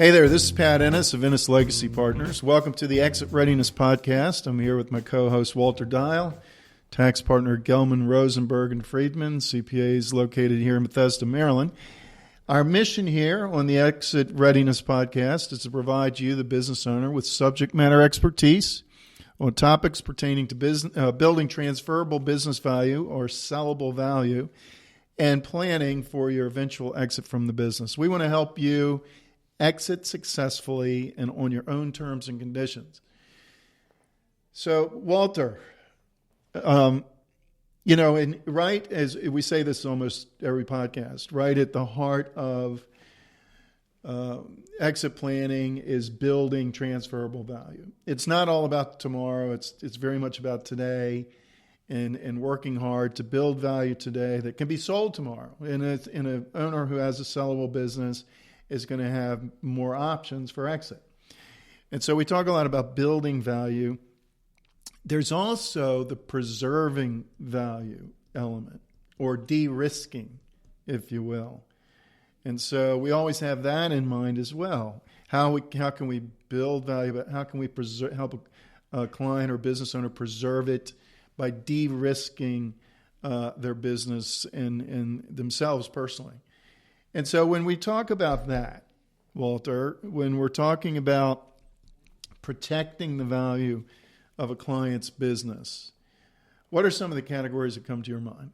Hey there, this is Pat Ennis of Ennis Legacy Partners. Welcome to the Exit Readiness Podcast. I'm here with my co-host Walter Dial, tax partner Gelman, Rosenberg, and Friedman, CPAs located here in Bethesda, Maryland. Our mission here on the Exit Readiness Podcast is to provide you, the business owner, with subject matter expertise on topics pertaining to building transferable business value or sellable value and planning for your eventual exit from the business. We want to help you exit successfully and on your own terms and conditions. So, Walter, and right as we say this almost every podcast, right at the heart of exit planning is building transferable value. It's not all about tomorrow. It's very much about today and working hard to build value today that can be sold tomorrow. And an owner who has a sellable business is going to have more options for exit. And so we talk a lot about building value. There's also the preserving value element, or de-risking, if you will. And so we always have that in mind as well. How can we build value, but how can we help a client or business owner preserve it by de-risking their business and themselves personally? And so when we talk about that, Walter, when we're talking about protecting the value of a client's business, what are some of the categories that come to your mind?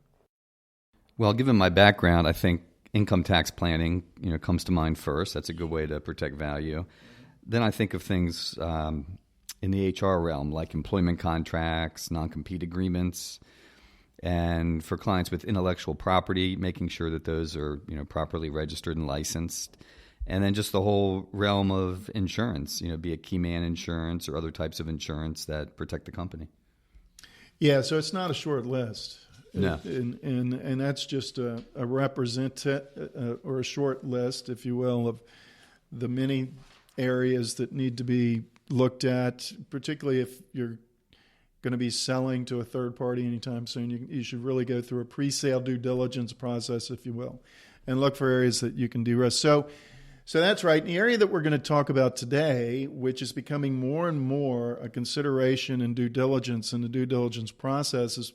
Well, given my background, I think income tax planning, comes to mind first. That's a good way to protect value. Then I think of things in the HR realm, like employment contracts, non-compete agreements, and for clients with intellectual property, making sure that those are properly registered and licensed. And then just the whole realm of insurance, be it key man insurance or other types of insurance that protect the company. Yeah, so it's not a short list. No. And that's just a representative or a short list, if you will, of the many areas that need to be looked at, particularly if you're going to be selling to a third party anytime soon. You should really go through a pre-sale due diligence process, if you will, and look for areas that you can de-risk. So that's right. The area that we're going to talk about today, which is becoming more and more a consideration in due diligence and the due diligence process, is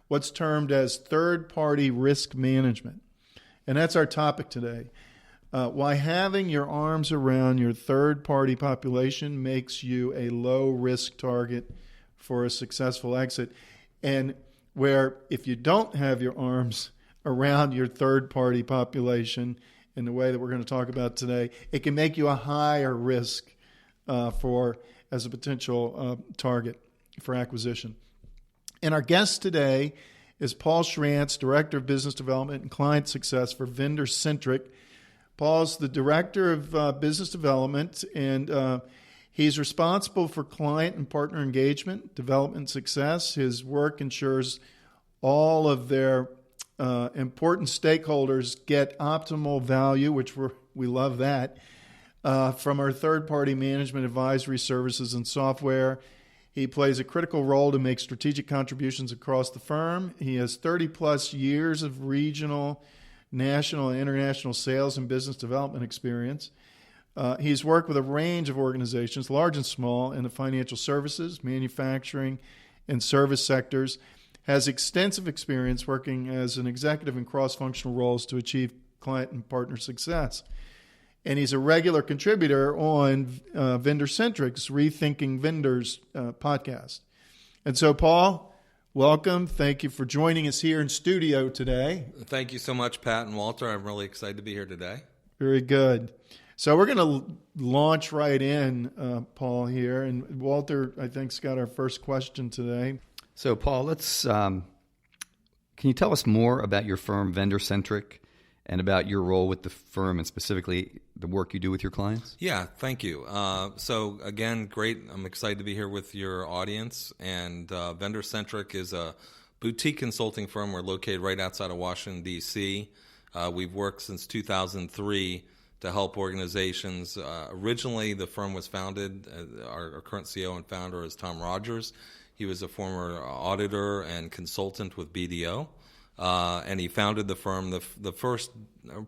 what's termed as third-party risk management. And that's our topic today. Why having your arms around your third-party population makes you a low-risk target for a successful exit, and where if you don't have your arms around your third-party population in the way that we're going to talk about today, it can make you a higher risk as a potential target for acquisition. And our guest today is Paul Schrantz, Director of Business Development and Client Success for VendorCentric. Paul's the Director of Business Development, and he's responsible for client and partner engagement, development success. His work ensures all of their important stakeholders get optimal value, which we love that, from our third-party management advisory services and software. He plays a critical role to make strategic contributions across the firm. He has 30-plus years of regional, national, and international sales and business development experience. He's worked with a range of organizations, large and small, in the financial services, manufacturing, and service sectors, has extensive experience working as an executive in cross-functional roles to achieve client and partner success. And he's a regular contributor on VendorCentric's Rethinking Vendors podcast. And so, Paul, welcome. Thank you for joining us here in studio today. Thank you so much, Pat and Walter. I'm really excited to be here today. Very good. So we're going to launch right in, Paul, here. And Walter, I think, has got our first question today. So, Paul, can you tell us more about your firm, VendorCentric, and about your role with the firm and specifically the work you do with your clients? Yeah, thank you. So, again, great. I'm excited to be here with your audience. And VendorCentric is a boutique consulting firm. We're located right outside of Washington, D.C. We've worked since 2003 to help organizations. Originally, the firm was founded, our current CEO and founder is Tom Rogers. He was a former auditor and consultant with BDO. and he founded the firm. The first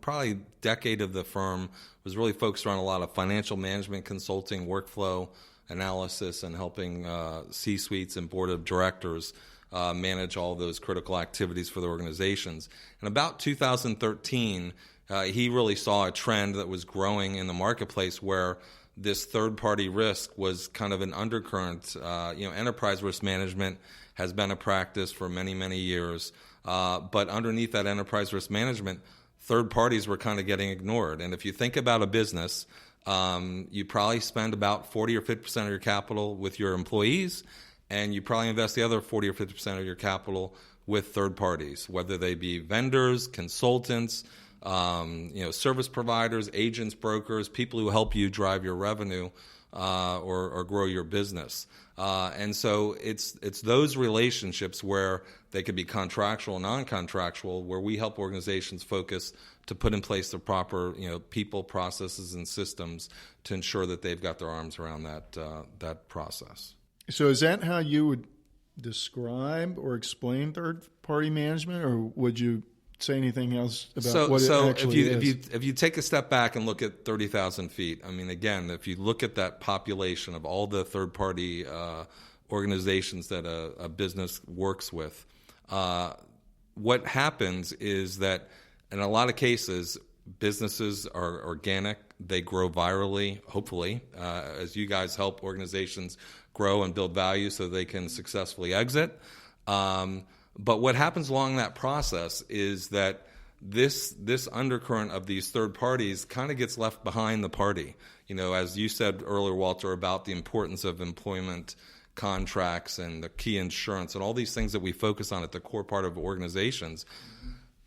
probably decade of the firm was really focused around a lot of financial management consulting, workflow analysis, and helping C-suites and board of directors manage all those critical activities for the organizations. And about 2013, he really saw a trend that was growing in the marketplace where this third-party risk was kind of an undercurrent. Enterprise risk management has been a practice for many, many years. But underneath that enterprise risk management, third parties were kind of getting ignored. And if you think about a business, you probably spend about 40 or 50% of your capital with your employees, and you probably invest the other 40 or 50% of your capital with third parties, whether they be vendors, consultants, service providers, agents, brokers, people who help you drive your revenue or grow your business. And so it's those relationships where they could be contractual and non-contractual, where we help organizations focus to put in place the proper people, processes, and systems to ensure that they've got their arms around that process. So is that how you would describe or explain third-party management, or would you say anything else about what it actually is? If you take a step back and look at 30,000 feet, I mean, again, if you look at that population of all the third-party organizations that a business works with, what happens is that in a lot of cases, businesses are organic. They grow virally, hopefully, as you guys help organizations grow and build value so they can successfully exit. But what happens along that process is that this undercurrent of these third parties kind of gets left behind the party. As you said earlier, Walter, about the importance of employment contracts and the key insurance and all these things that we focus on at the core part of organizations.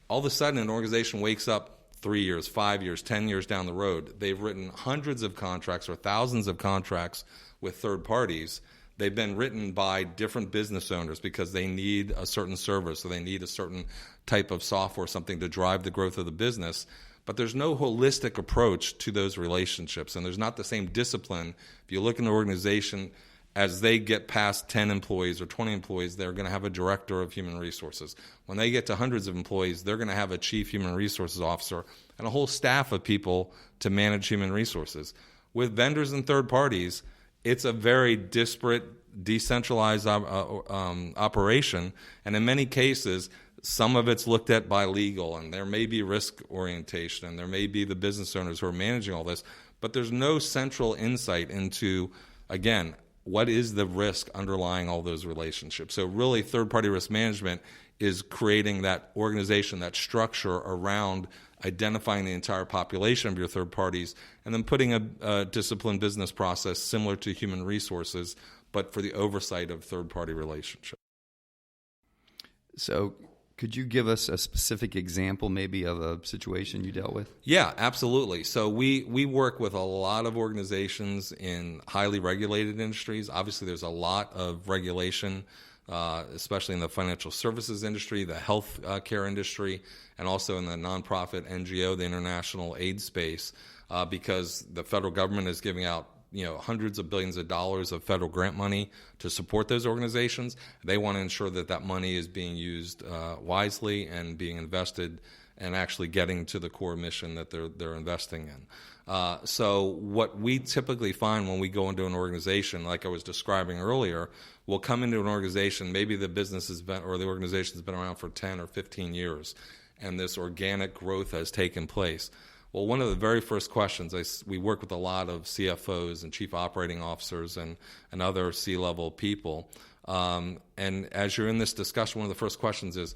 All of a sudden, an organization wakes up 3 years, 5 years, 10 years down the road. They've written hundreds of contracts or thousands of contracts with third parties. They've been written by different business owners because they need a certain service or they need a certain type of software, something to drive the growth of the business. But there's no holistic approach to those relationships, and there's not the same discipline. If you look in an organization, as they get past 10 employees or 20 employees, they're going to have a director of human resources. When they get to hundreds of employees, they're going to have a chief human resources officer and a whole staff of people to manage human resources. With vendors and third parties, it's a very disparate, decentralized operation, and in many cases, some of it's looked at by legal, and there may be risk orientation, and there may be the business owners who are managing all this, but there's no central insight into, again, what is the risk underlying all those relationships. So really, third-party risk management is creating that organization, that structure around identifying the entire population of your third parties, and then putting a disciplined business process similar to human resources, but for the oversight of third-party relationships. So could you give us a specific example maybe of a situation you dealt with? Yeah, absolutely. So we work with a lot of organizations in highly regulated industries. Obviously, there's a lot of regulation, especially in the financial services industry, the health care industry, and also in the nonprofit NGO, the international aid space, because the federal government is giving out hundreds of billions of dollars of federal grant money to support those organizations. They want to ensure that that money is being used wisely and being invested and actually getting to the core mission that they're investing in. So what we typically find when we go into an organization, like I was describing earlier, we'll come into an organization, maybe the business has been, or the organization has been around for 10 or 15 years, and this organic growth has taken place. Well, one of the very first questions, we work with a lot of CFOs and chief operating officers and other C-level people. And as you're in this discussion, one of the first questions is,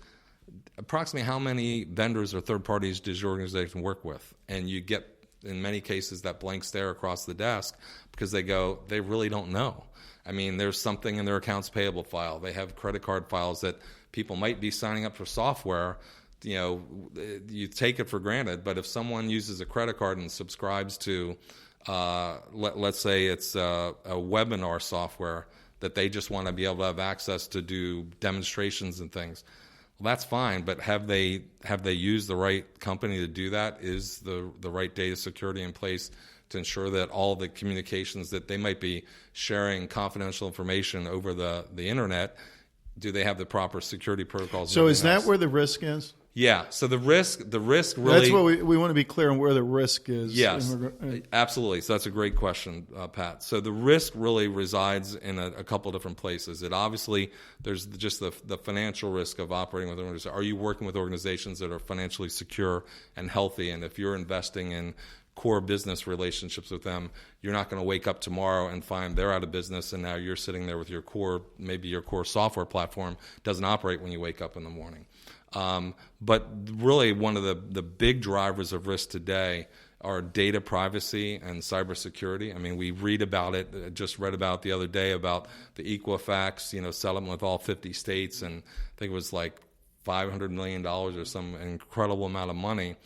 approximately how many vendors or third parties does your organization work with? And you get, in many cases, that blank stare across the desk because they really don't know. I mean, there's something in their accounts payable file. They have credit card files that people might be signing up for software. You take it for granted, but if someone uses a credit card and subscribes to, let's say it's a webinar software that they just want to be able to have access to do demonstrations and things, well, that's fine. But have they used the right company to do that? Is the right data security in place to ensure that all the communications that they might be sharing confidential information over the internet Do they have the proper security protocols? So is that where the risk is? Yeah. So the risk really. That's what we want to be clear on where the risk is. Yes, absolutely. So that's a great question, Pat. So the risk really resides in a couple different places. It obviously, there's just the financial risk of operating with organizations. Are you working with organizations that are financially secure and healthy? And if you're investing in core business relationships with them, you're not going to wake up tomorrow and find they're out of business, and now you're sitting there with your core, maybe your core software platform doesn't operate when you wake up in the morning. But really, one of the big drivers of risk today are data privacy and cybersecurity. I mean, we read about it. I just read about the other day about the Equifax, settlement with all 50 states, and I think it was like $500 million or some incredible amount of money.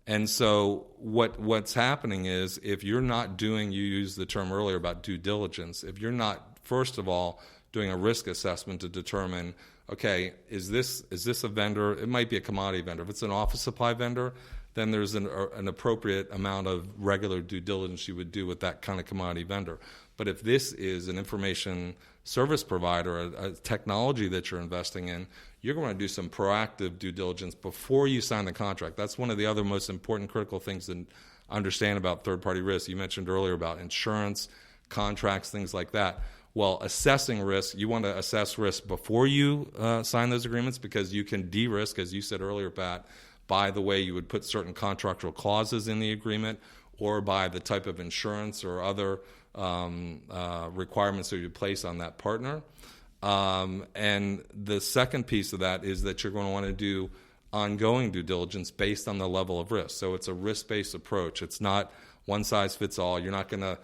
And so what's happening is, if you're not doing, you used the term earlier about due diligence, if you're not, first of all, doing a risk assessment to determine, okay, is this a vendor? It might be a commodity vendor. If it's an office supply vendor, then there's an appropriate amount of regular due diligence you would do with that kind of commodity vendor. But if this is an information service provider, a technology that you're investing in, you're going to do some proactive due diligence before you sign the contract. That's one of the other most important critical things to understand about third-party risk. You mentioned earlier about insurance, contracts, things like that. Well, assessing risk, you want to assess risk before you sign those agreements, because you can de-risk, as you said earlier, Pat, by the way you would put certain contractual clauses in the agreement, or by the type of insurance or other requirements that you place on that partner. And the second piece of that is that you're going to want to do ongoing due diligence based on the level of risk. So it's a risk-based approach. It's not one size fits all. You're not going to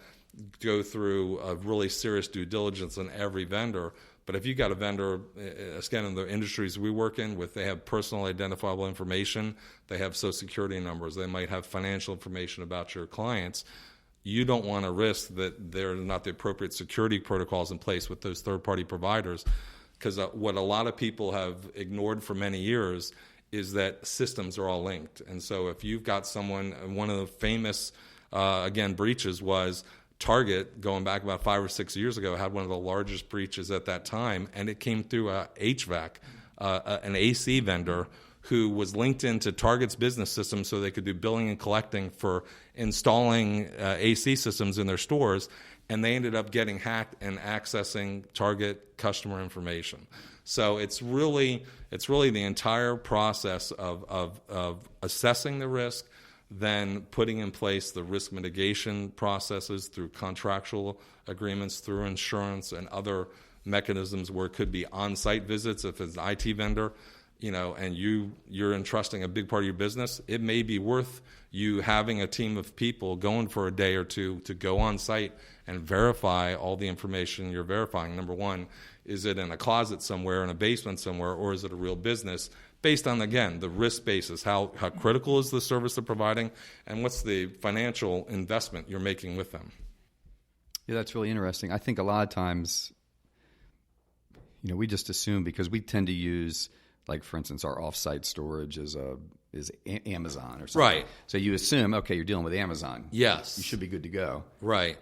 go through a really serious due diligence on every vendor. But if you got a vendor, again, in the industries we work in, they have personal identifiable information, they have social security numbers, they might have financial information about your clients, you don't want to risk that there are not the appropriate security protocols in place with those third-party providers. Because what a lot of people have ignored for many years is that systems are all linked. And so if you've got someone, one of the famous, breaches was Target, going back about 5 or 6 years ago, had one of the largest breaches at that time, and it came through a HVAC, an AC vendor who was linked into Target's business system so they could do billing and collecting for installing AC systems in their stores, and they ended up getting hacked and accessing Target customer information. So it's really the entire process of assessing the risk, then putting in place the risk mitigation processes through contractual agreements, through insurance and other mechanisms where it could be on-site visits if it's an IT vendor, and you're entrusting a big part of your business. It may be worth you having a team of people going for a day or two to go on site and verify all the information you're verifying. Number one, is it in a closet somewhere, in a basement somewhere, or is it a real business? Based on, again, the risk basis, how critical is the service they're providing, and what's the financial investment you're making with them. Yeah, that's really interesting. I think a lot of times, we just assume, because we tend to use, like, for instance, our offsite storage is Amazon or something. Right. So you assume, okay, you're dealing with Amazon. Yes. You should be good to go. Right.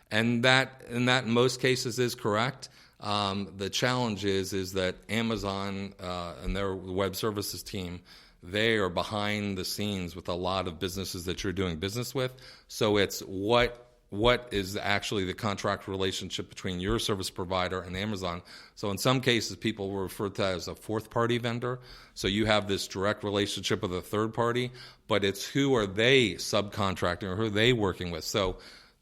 And that in most cases is correct. The challenge is that Amazon and their web services team, they are behind the scenes with a lot of businesses that you're doing business with. So it's what is actually the contract relationship between your service provider and Amazon. So in some cases, people will refer to that as a fourth-party vendor. So you have this direct relationship with a third party, but it's who are they subcontracting or who are they working with. So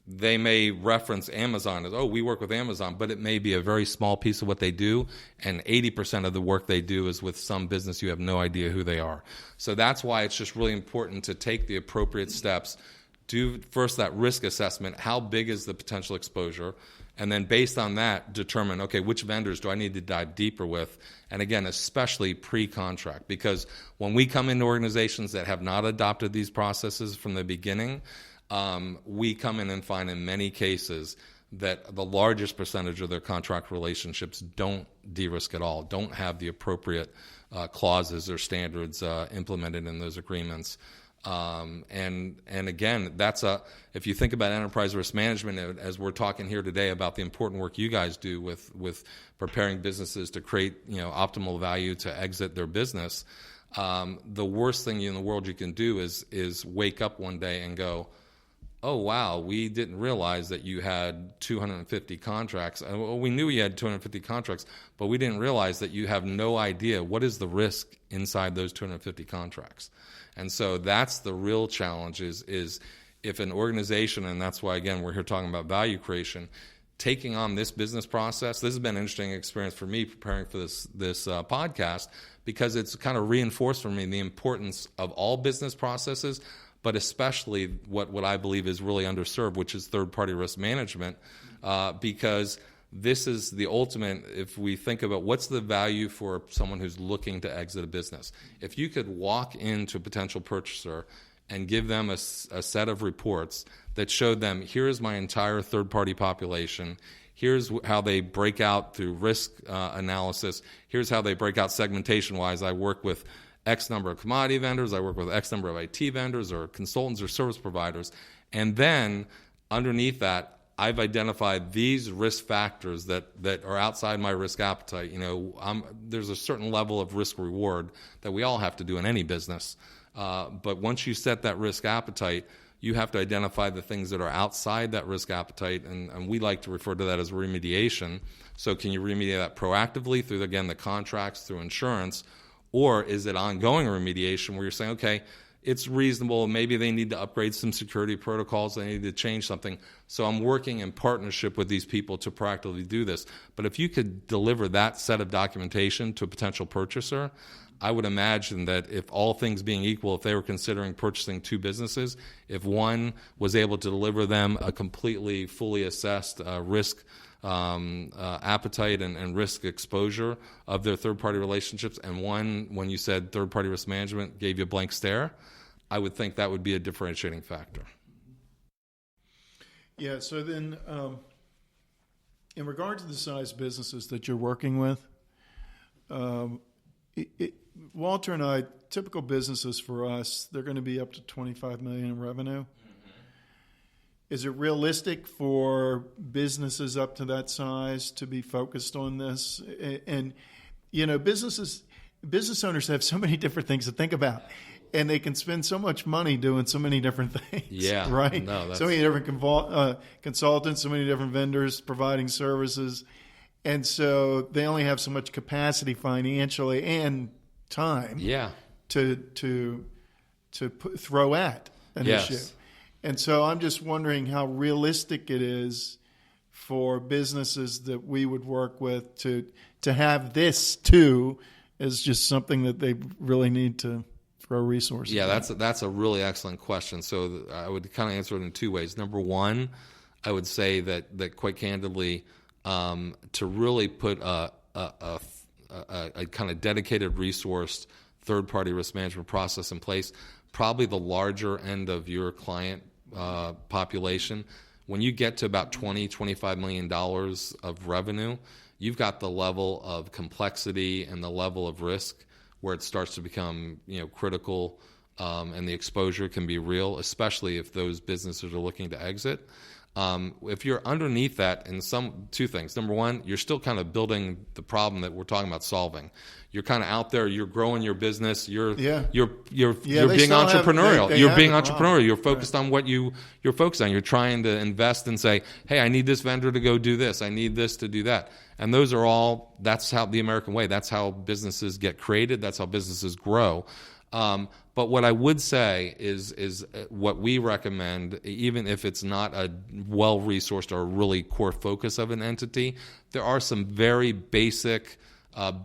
they may reference Amazon as, we work with Amazon, but it may be a very small piece of what they do, and 80% of the work they do is with some business you have no idea who they are. So that's why it's just really important to take the appropriate steps. Do first that risk assessment, how big is the potential exposure, and then based on that, determine, okay, which vendors do I need to dive deeper with, and again, especially pre-contract, because when we come into organizations that have not adopted these processes from the beginning, we come in and find in many cases that the largest percentage of their contract relationships don't de-risk at all, don't have the appropriate clauses or standards implemented in those agreements. And again, if you think about enterprise risk management, as we're talking here today about the important work you guys do with preparing businesses to create optimal value to exit their business, the worst thing in the world you can do is wake up one day and go, oh, wow, we didn't realize that you had 250 contracts. Well, we knew you had 250 contracts, but we didn't realize that you have no idea what is the risk inside those 250 contracts. And so that's the real challenge is if an organization, and that's why, again, we're here talking about value creation, taking on this business process. This has been an interesting experience for me preparing for this podcast, because it's kind of reinforced for me the importance of all business processes, but especially what I believe is really underserved, which is third-party risk management, because this is the ultimate. If we think about what's the value for someone who's looking to exit a business, if you could walk into a potential purchaser and give them a set of reports that showed them, here's my entire third-party population, here's how they break out through risk analysis, here's how they break out segmentation-wise. I work with X number of commodity vendors, I work with X number of IT vendors or consultants or service providers, and then underneath that, I've identified these risk factors that are outside my risk appetite. There's a certain level of risk reward that we all have to do in any business. But once you set that risk appetite, you have to identify the things that are outside that risk appetite, and we like to refer to that as remediation. So can you remediate that proactively through, again, the contracts, through insurance, or is it ongoing remediation where you're saying, okay, it's reasonable, maybe they need to upgrade some security protocols, they need to change something, so I'm working in partnership with these people to proactively do this. But if you could deliver that set of documentation to a potential purchaser, I would imagine that if all things being equal, if they were considering purchasing two businesses, if one was able to deliver them a completely fully assessed risk appetite and risk exposure of their third-party relationships, and one, when you said third-party risk management, gave you a blank stare, I would think that would be a differentiating factor. Yeah, so then in regard to the size businesses that you're working with, Walter and I, typical businesses for us, they're going to be up to $25 million in revenue. Is it realistic for businesses up to that size to be focused on this? And business owners have so many different things to think about, and they can spend so much money doing so many different things. Yeah, right. No, so many different consultants, so many different vendors providing services, and so they only have so much capacity financially and time. Yeah. To throw at an issue. And so I'm just wondering how realistic it is for businesses that we would work with to have this too as just something that they really need to throw resources. Yeah, that's a really excellent question. So I would kind of answer it in two ways. Number one, I would say that quite candidly, to really put a kind of dedicated resourced third-party risk management process in place, probably the larger end of your client population, when you get to about $20-25 million of revenue, you've got the level of complexity and the level of risk where it starts to become critical, and the exposure can be real, especially if those businesses are looking to exit. If you're underneath that, in two things. Number one, you're still kind of building the problem that we're talking about solving. You're kind of out there. You're growing your business. You're being entrepreneurial. You're being entrepreneurial. You're focused on what you're focused on. You're trying to invest and say, hey, I need this vendor to go do this. I need this to do that. And those are all. That's how the American way. That's how businesses get created. That's how businesses grow. But what I would say is what we recommend, even if it's not a well-resourced or really core focus of an entity, there are some very basic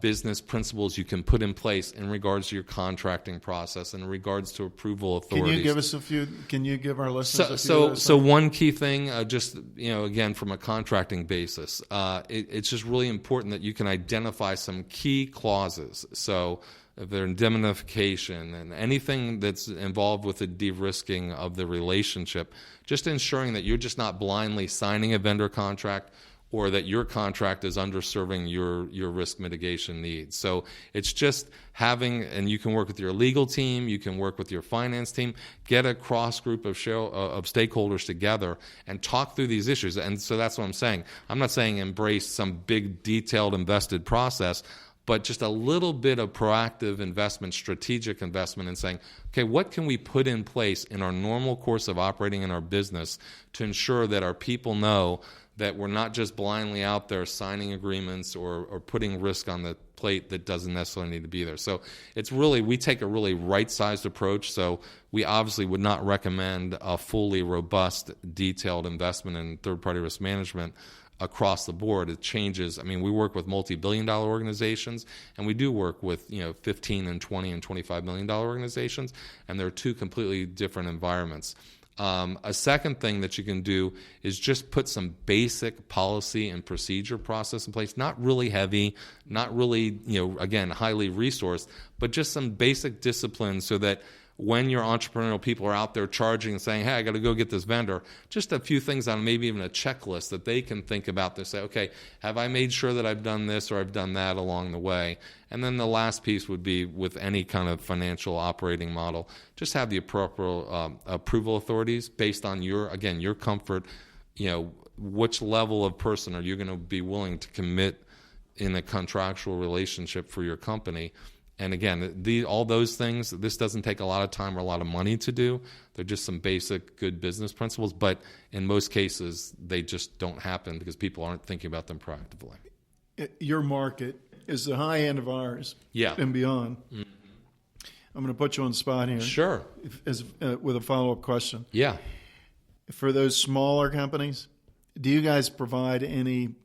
business principles you can put in place in regards to your contracting process, in regards to approval authorities. Can you give us a few? Can you give our listeners a few? So one key thing, again, from a contracting basis, it's just really important that you can identify some key clauses. So if they're indemnification and anything that's involved with the de-risking of the relationship, just ensuring that you're just not blindly signing a vendor contract or that your contract is underserving your risk mitigation needs. So it's just having, and you can work with your legal team, you can work with your finance team, get a cross group of stakeholders together and talk through these issues. And so that's what I'm saying. I'm not saying embrace some big, detailed, invested process, but just a little bit of proactive investment, strategic investment in saying, okay, what can we put in place in our normal course of operating in our business to ensure that our people know that we're not just blindly out there signing agreements or putting risk on the plate that doesn't necessarily need to be there. So it's really, we take a really right-sized approach. So we obviously would not recommend a fully robust, detailed investment in third-party risk management across the board. It changes. I mean, we work with multi-billion-dollar organizations, and we do work with 15 and 20 and $25 million organizations, and they're two completely different environments. A second thing that you can do is just put some basic policy and procedure process in place, not really heavy, not really, again, highly resourced, but just some basic discipline so that when your entrepreneurial people are out there charging and saying, hey, I got to go get this vendor, just a few things on maybe even a checklist that they can think about to say, okay, have I made sure that I've done this or I've done that along the way? And then the last piece would be with any kind of financial operating model, just have the appropriate approval authorities based on your comfort, which level of person are you going to be willing to commit in a contractual relationship for your company. And again, all those things, this doesn't take a lot of time or a lot of money to do. They're just some basic good business principles. But in most cases, they just don't happen because people aren't thinking about them proactively. Your market is the high end of ours and beyond. Mm-hmm. I'm going to put you on the spot here. Sure. With a follow-up question. Yeah. For those smaller companies, do you guys provide any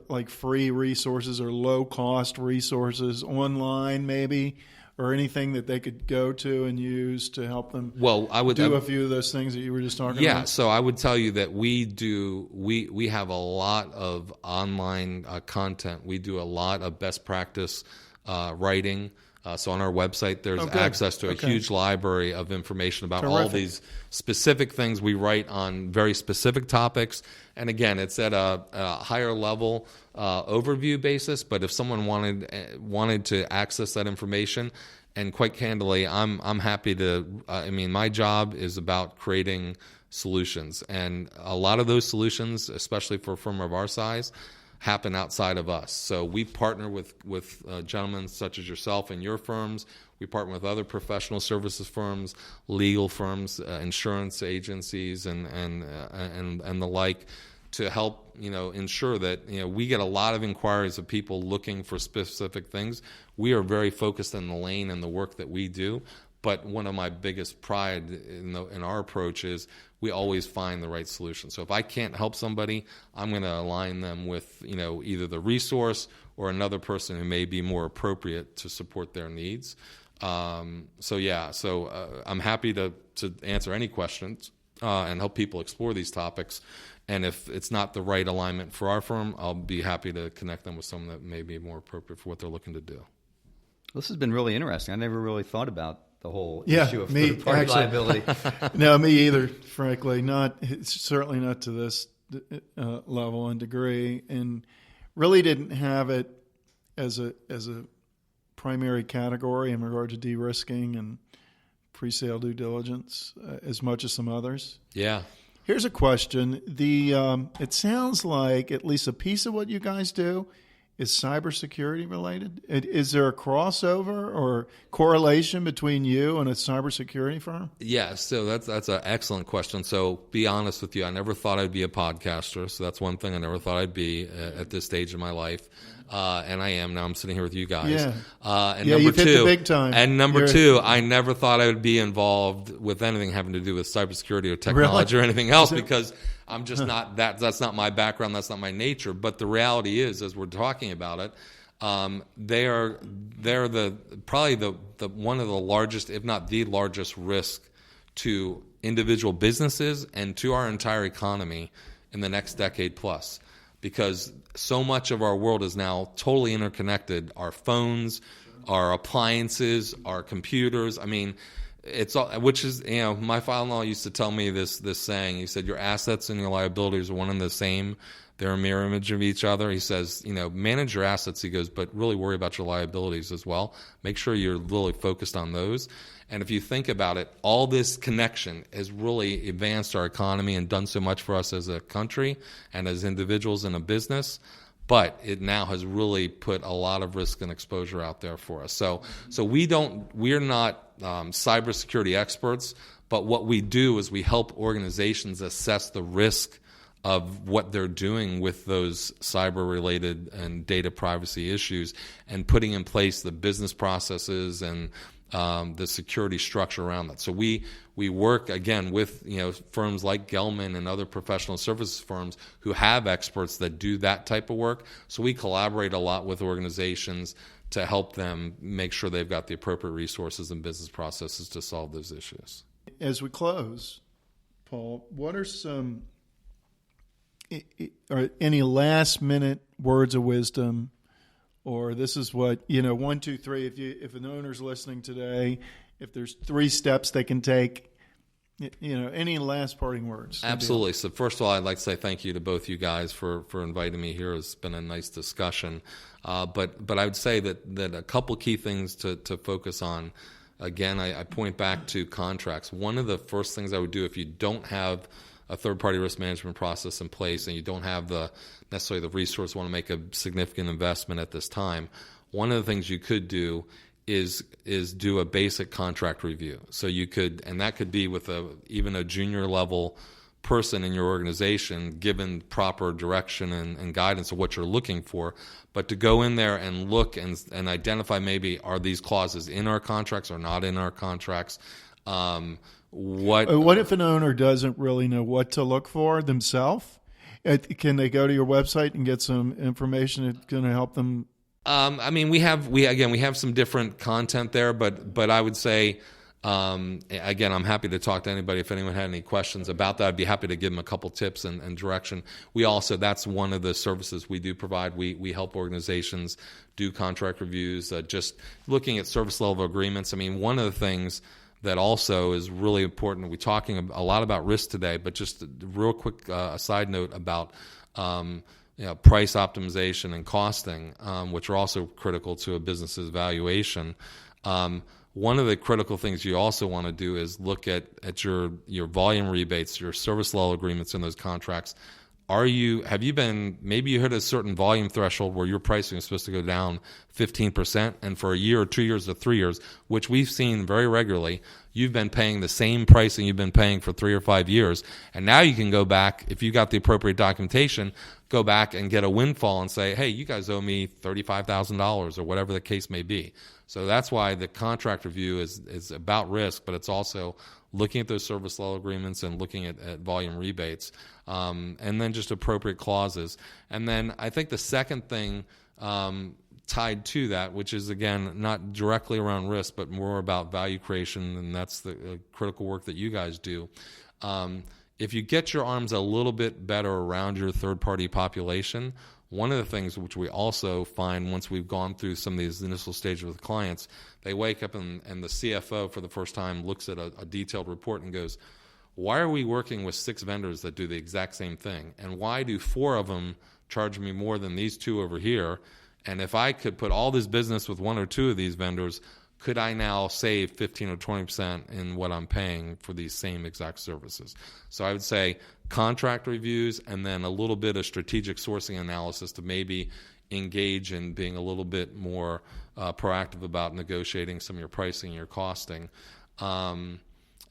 like free resources or low-cost resources online maybe, or anything that they could go to and use to help them do a few of those things that you were just talking about? Yeah, so I would tell you that we have a lot of online content. We do a lot of best practice writing. So on our website, there's access to a huge library of information about all these specific things we write on very specific topics. And again, it's at a higher level overview basis. But if someone wanted to access that information, and quite candidly, I'm happy to. My job is about creating solutions, and a lot of those solutions, especially for a firm of our size, happen outside of us. So we partner with gentlemen such as yourself and your firms. We partner with other professional services firms, legal firms, insurance agencies, and the like, to help ensure that we get a lot of inquiries of people looking for specific things. We are very focused in the lane and the work that we do. But one of my biggest pride in our approach is we always find the right solution. So if I can't help somebody, I'm going to align them with either the resource or another person who may be more appropriate to support their needs. I'm happy to answer any questions and help people explore these topics. And if it's not the right alignment for our firm, I'll be happy to connect them with someone that may be more appropriate for what they're looking to do. This has been really interesting. I never really thought about the whole issue of third-party liability. No, me either, frankly. Certainly not to this level and degree, and really didn't have it as a primary category in regard to de-risking and pre-sale due diligence as much as some others. Yeah. Here's a question. It sounds like at least a piece of what you guys do is cybersecurity related. Is there a crossover or correlation between you and a cybersecurity firm? Yeah, so that's an excellent question. So be honest with you, I never thought I'd be a podcaster. So that's one thing I never thought I'd be at this stage of my life. And I am now. I'm sitting here with you guys. Yeah. And you've hit the big time. And number two, I never thought I would be involved with anything having to do with cybersecurity or technology or anything else, because I'm just not that. That's not my background. That's not my nature. But the reality is, as we're talking about it, they're probably the one of the largest, if not the largest, risk to individual businesses and to our entire economy in the next decade plus. Because so much of our world is now totally interconnected. Our phones, our appliances, our computers. I mean, it's all, which is, my father-in-law used to tell me this saying. He said, your assets and your liabilities are one and the same. They're a mirror image of each other. He says, manage your assets, he goes, but really worry about your liabilities as well. Make sure you're really focused on those. And if you think about it, all this connection has really advanced our economy and done so much for us as a country and as individuals in a business. But it now has really put a lot of risk and exposure out there for us. So we're not cybersecurity experts, but what we do is we help organizations assess the risk of what they're doing with those cyber-related and data privacy issues, and putting in place the business processes and the security structure around that. So we work, again, with firms like Gelman and other professional services firms who have experts that do that type of work. So we collaborate a lot with organizations to help them make sure they've got the appropriate resources and business processes to solve those issues. As we close, Paul, what are some any last-minute words of wisdom? Or this is what, 1, 2, 3, if an owner's listening today, if there's 3 steps they can take, any last parting words? Absolutely. So first of all, I'd like to say thank you to both you guys for inviting me here. It's been a nice discussion. But I would say that a couple key things to focus on. Again, I point back to contracts. One of the first things I would do if you don't have a third-party risk management process in place and you don't have necessarily the resource, want to make a significant investment at this time, one of the things you could do is do a basic contract review. So you could, and that could be with even a junior level person in your organization, given proper direction and guidance of what you're looking for, but to go in there and look and identify, maybe are these clauses in our contracts or not in our contracts. What if an owner doesn't really know what to look for themselves? Can they go to your website and get some information that's going to help them? We have some different content there, but I would say, again, I'm happy to talk to anybody. If anyone had any questions about that, I'd be happy to give them a couple tips and direction. We also, that's one of the services we do provide. We help organizations do contract reviews, just looking at service level agreements. One of the things that also is really important, we're talking a lot about risk today, but just a real quick side note about price optimization and costing, which are also critical to a business's valuation. One of the critical things you also want to do is look at your volume rebates, your service level agreements in those contracts. Have you been, maybe you hit a certain volume threshold where your pricing is supposed to go down 15%, and for a year or 2 years or 3 years, which we've seen very regularly, you've been paying the same pricing you've been paying for 3 or 5 years, and now you can go back, if you got the appropriate documentation, go back and get a windfall and say, hey, you guys owe me $35,000 or whatever the case may be. So that's why the contract review is about risk, but it's also looking at those service level agreements and looking at volume rebates, and then just appropriate clauses. And then I think the second thing tied to that, which is, again, not directly around risk, but more about value creation, and that's the critical work that you guys do. If you get your arms a little bit better around your third-party population, one of the things which we also find once we've gone through some of these initial stages with clients, they wake up and the CFO for the first time looks at a detailed report and goes, why are we working with 6 vendors that do the exact same thing? And why do 4 of them charge me more than these 2 over here? And if I could put all this business with 1 or 2 of these vendors, could I now save 15 or 20% in what I'm paying for these same exact services? So I would say contract reviews and then a little bit of strategic sourcing analysis to maybe engage in being a little bit more proactive about negotiating some of your pricing and your costing. And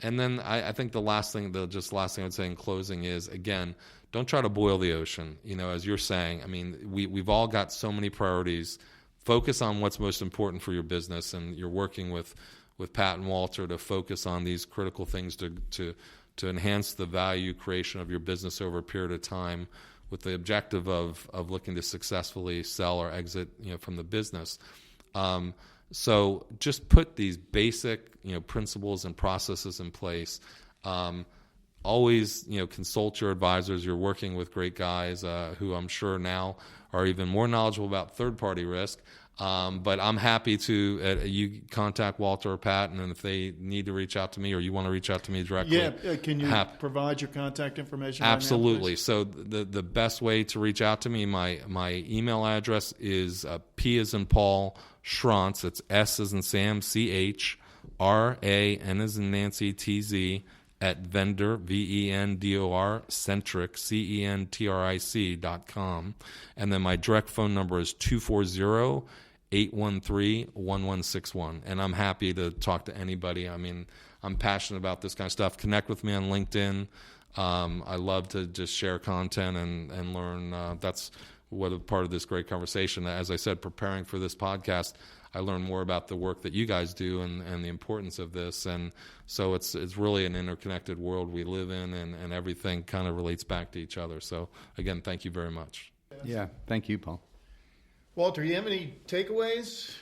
then I think the last thing I would say in closing is, again, don't try to boil the ocean. As you're saying, we've all got so many priorities. Focus on what's most important for your business, and you're working with Pat and Walter to focus on these critical things to enhance the value creation of your business over a period of time, with the objective of looking to successfully sell or exit from the business. So just put these basic principles and processes in place. Always consult your advisors. You're working with great guys who I'm sure now are even more knowledgeable about third-party risk. But I'm happy to you contact Walter or Pat, and if they need to reach out to me or you want to reach out to me directly. Yeah, can you provide your contact information? Absolutely. Right now, so the best way to reach out to me, my email address is P as in Paul Schrantz. It's S as in Sam, CHRAN as in Nancy, TZ at vendor, VENDOR, centric, CENTRIC.com. And then my direct phone number is 240-813-1161. And I'm happy to talk to anybody. I mean, I'm passionate about this kind of stuff. Connect with me on LinkedIn. I love to just share content and learn. That's what a part of this great conversation. As I said, preparing for this podcast, I learned more about the work that you guys do and the importance of this. And so it's really an interconnected world we live in, and everything kind of relates back to each other. So, again, thank you very much. Yeah, thank you, Paul. Walter, you have any takeaways?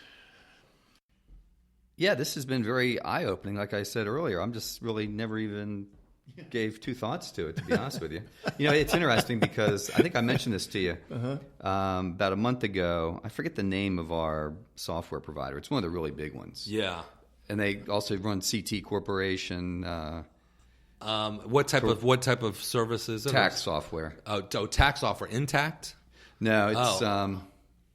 Yeah, this has been very eye-opening. Like I said earlier, I'm just really never even gave two thoughts to it, to be honest with you. You know, it's interesting because I think I mentioned this to you about a month ago. I forget the name of our software provider. It's one of the really big ones. Yeah. And they also run CT Corporation. What type of service is it? Tax software. Oh, tax software. Intact? No, it's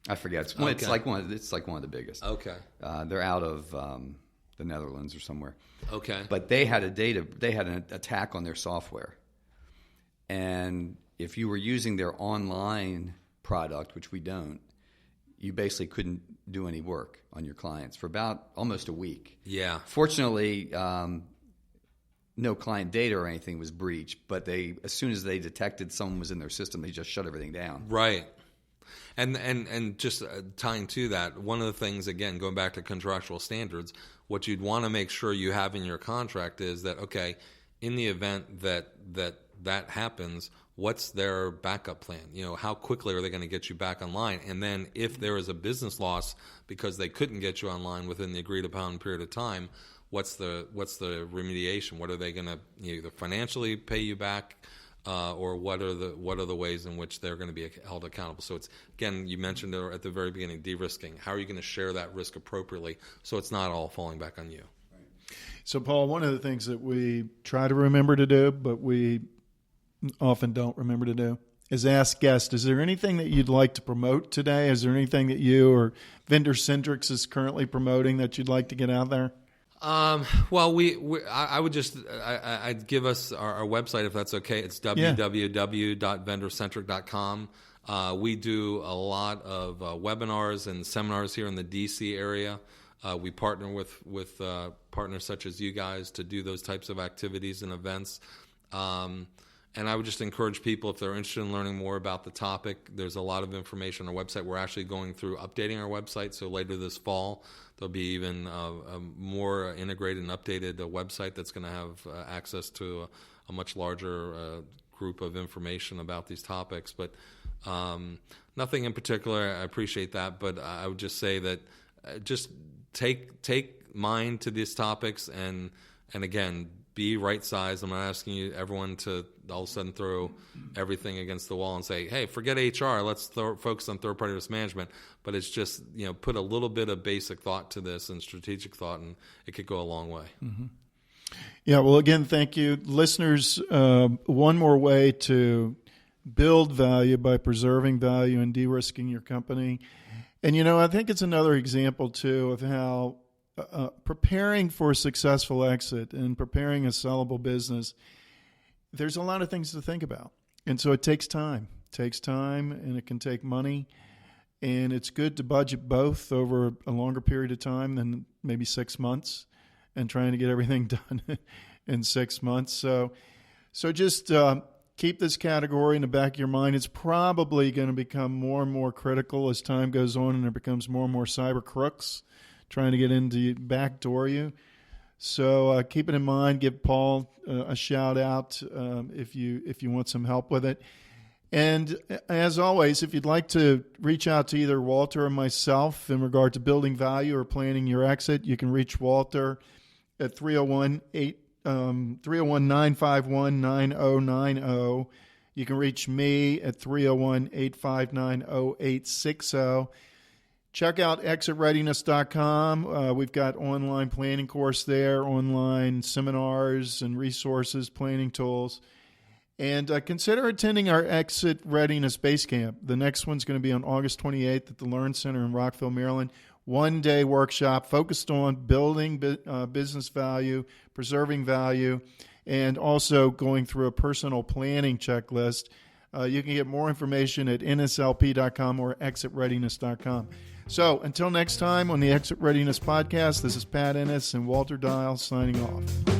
I forget. It's like one of the biggest. Okay. They're out of the Netherlands or somewhere. Okay. But they had an attack on their software. And if you were using their online product, which we don't, you basically couldn't do any work on your clients for about almost a week. Yeah. Fortunately, no client data or anything was breached, but as soon as they detected someone was in their system, they just shut everything down. Right. And just tying to that, one of the things, again, going back to contractual standards, what you'd want to make sure you have in your contract is that, okay, in the event that happens, what's their backup plan? You know, how quickly are they going to get you back online? And then if there is a business loss because they couldn't get you online within the agreed upon period of time, what's the remediation? What are they going to either financially pay you back? Or what are the ways in which they're going to be held accountable? So it's, again, you mentioned at the very beginning, de-risking. How are you going to share that risk appropriately so it's not all falling back on you? Right. So, Paul, one of the things that we try to remember to do, but we often don't remember to do, is ask guests, is there anything that you'd like to promote today? Is there anything that you or VendorCentric is currently promoting that you'd like to get out there? Well, I would just I'd give us our website if that's okay. It's www.vendorcentric.com. We do a lot of webinars and seminars here in the DC area. We partner with partners such as you guys to do those types of activities and events. And I would just encourage people, if they're interested in learning more about the topic, there's a lot of information on our website. We're actually going through updating our website, so later this fall there'll be even a more integrated and updated website that's going to have access to a much larger group of information about these topics. But nothing in particular. I appreciate that, but I would just say that just take mind to these topics and again, be right sized. I'm not asking everyone to all of a sudden throw everything against the wall and say, hey, forget HR, let's focus on third-party risk management. But it's just, put a little bit of basic thought to this and strategic thought, and it could go a long way. Mm-hmm. Yeah, well, again, thank you. Listeners, one more way to build value by preserving value and de-risking your company. And, I think it's another example, too, of how preparing for a successful exit and preparing a sellable business, there's a lot of things to think about. And so it takes time. It takes time, and it can take money. And it's good to budget both over a longer period of time than maybe 6 months and trying to get everything done in 6 months. So just keep this category in the back of your mind. It's probably going to become more and more critical as time goes on and there becomes more and more cyber crooks trying to get into backdoor you. So keep it in mind. Give Paul a shout out if you want some help with it. And as always, if you'd like to reach out to either Walter or myself in regard to building value or planning your exit, you can reach Walter at 301-951-9090. You can reach me at 301-859-0860. Check out exitreadiness.com. We've got online planning course there, online seminars and resources, planning tools. And consider attending our Exit Readiness Base Camp. The next one's going to be on August 28th at the Learn Center in Rockville, Maryland. One-day workshop focused on building business value, preserving value, and also going through a personal planning checklist. You can get more information at nslp.com or exitreadiness.com. So until next time on the Exit Readiness Podcast, this is Pat Ennis and Walter Dial signing off.